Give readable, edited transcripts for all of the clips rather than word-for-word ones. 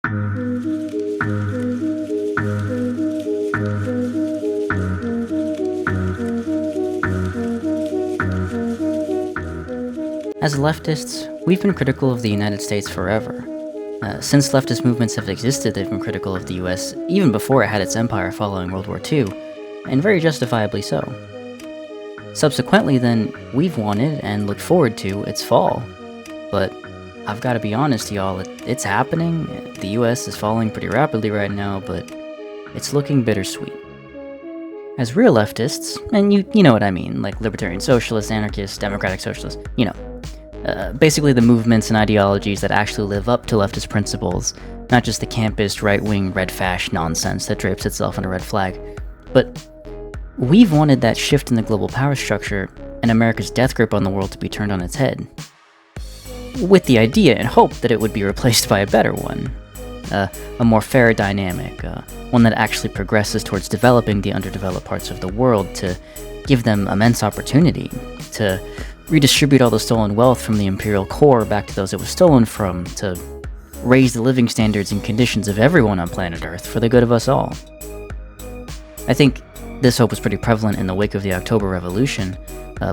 As leftists, we've been critical of the United States forever. Since leftist movements have existed, they've been critical of the US even before it had its empire following World War II, and very justifiably so. Subsequently, then, we've wanted and looked forward to its fall. But I've got to be honest, y'all, it's happening. The US is falling pretty rapidly right now, but it's looking bittersweet. As real leftists, and you know what I mean, like libertarian socialists, anarchists, democratic socialists, basically the movements and ideologies that actually live up to leftist principles, not just the campist, right-wing, red fash nonsense that drapes itself in a red flag. But we've wanted that shift in the global power structure and America's death grip on the world to be turned on its head, with the idea and hope that it would be replaced by a better one, a more fair dynamic, one that actually progresses towards developing the underdeveloped parts of the world to give them immense opportunity, to redistribute all the stolen wealth from the imperial core back to those it was stolen from, to raise the living standards and conditions of everyone on planet Earth for the good of us all. I think this hope was pretty prevalent in the wake of the October Revolution,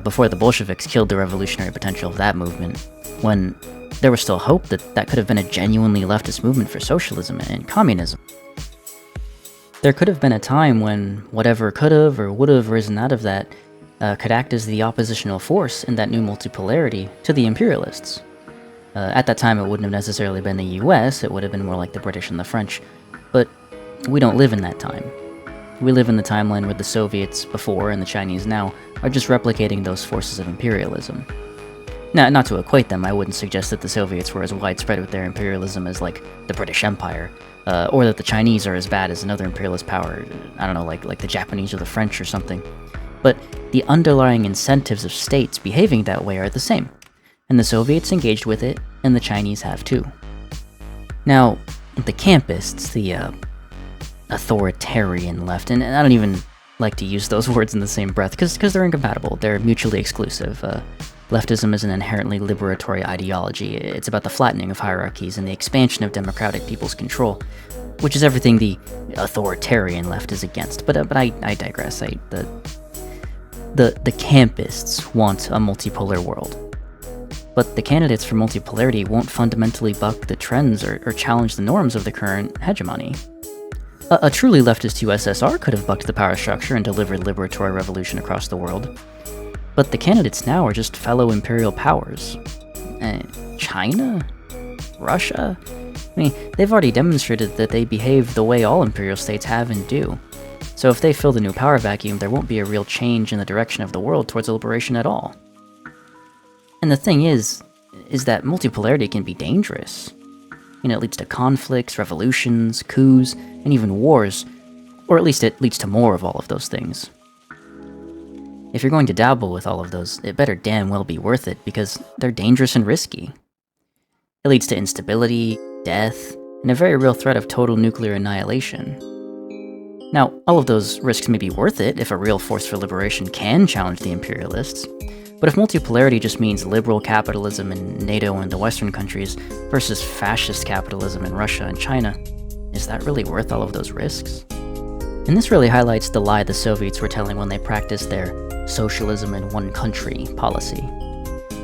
before the Bolsheviks killed the revolutionary potential of that movement, when there was still hope that that could have been a genuinely leftist movement for socialism and communism. There could have been a time when whatever could have or would have risen out of that could act as the oppositional force in that new multipolarity to the imperialists. At that time, it wouldn't have necessarily been the US, it would have been more like the British and the French, but we don't live in that time. We live in the timeline where the Soviets before and the Chinese now are just replicating those forces of imperialism. Now, not to equate them, I wouldn't suggest that the Soviets were as widespread with their imperialism as, like, the British Empire, or that the Chinese are as bad as another imperialist power, I don't know, like the Japanese or the French or something. But the underlying incentives of states behaving that way are the same, and the Soviets engaged with it, and the Chinese have too. Now, the campists, the authoritarian left, and I don't even like to use those words in the same breath, because they're incompatible, they're mutually exclusive. Leftism is an inherently liberatory ideology. It's about the flattening of hierarchies and the expansion of democratic people's control, which is everything the authoritarian left is against. But I digress. The campists want a multipolar world. But the candidates for multipolarity won't fundamentally buck the trends or challenge the norms of the current hegemony. A truly leftist USSR could have bucked the power structure and delivered liberatory revolution across the world. But the candidates now are just fellow imperial powers. China? Russia? I mean, they've already demonstrated that they behave the way all imperial states have and do. So if they fill the new power vacuum, there won't be a real change in the direction of the world towards liberation at all. And the thing is that multipolarity can be dangerous. It leads to conflicts, revolutions, coups, and even wars. Or at least it leads to more of all of those things. If you're going to dabble with all of those, it better damn well be worth it, because they're dangerous and risky. It leads to instability, death, and a very real threat of total nuclear annihilation. Now, all of those risks may be worth it if a real force for liberation can challenge the imperialists, but if multipolarity just means liberal capitalism in NATO and the Western countries versus fascist capitalism in Russia and China, is that really worth all of those risks? And this really highlights the lie the Soviets were telling when they practiced their socialism in one country policy.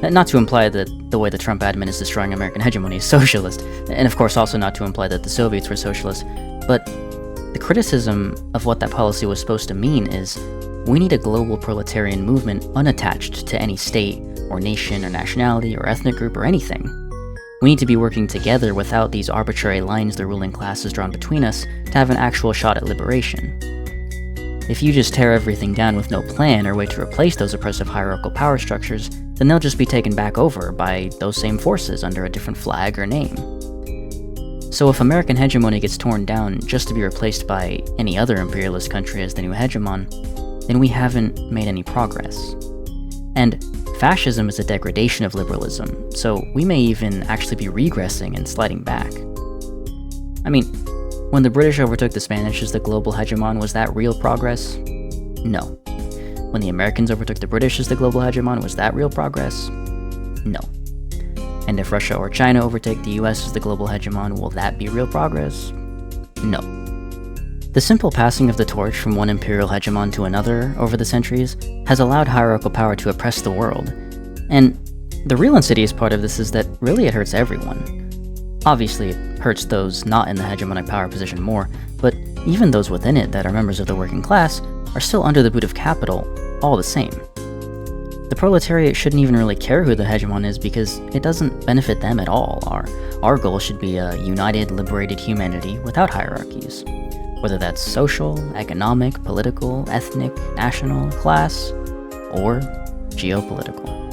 Not to imply that the way the Trump admin is destroying American hegemony is socialist, and of course also not to imply that the Soviets were socialist, but the criticism of what that policy was supposed to mean is, we need a global proletarian movement unattached to any state, or nation, or nationality, or ethnic group, or anything. We need to be working together without these arbitrary lines the ruling class has drawn between us to have an actual shot at liberation. If you just tear everything down with no plan or way to replace those oppressive hierarchical power structures, then they'll just be taken back over by those same forces under a different flag or name. So if American hegemony gets torn down just to be replaced by any other imperialist country as the new hegemon, then we haven't made any progress. And fascism is a degradation of liberalism, so we may even actually be regressing and sliding back. I mean, when the British overtook the Spanish as the global hegemon, was that real progress? No. When the Americans overtook the British as the global hegemon, was that real progress? No. And if Russia or China overtake the US as the global hegemon, will that be real progress? No. The simple passing of the torch from one imperial hegemon to another over the centuries has allowed hierarchical power to oppress the world. And the real insidious part of this is that really it hurts everyone. Obviously, it hurts those not in the hegemonic power position more, but even those within it that are members of the working class are still under the boot of capital, all the same. The proletariat shouldn't even really care who the hegemon is because it doesn't benefit them at all. Our goal should be a united, liberated humanity without hierarchies, whether that's social, economic, political, ethnic, national, class, or geopolitical.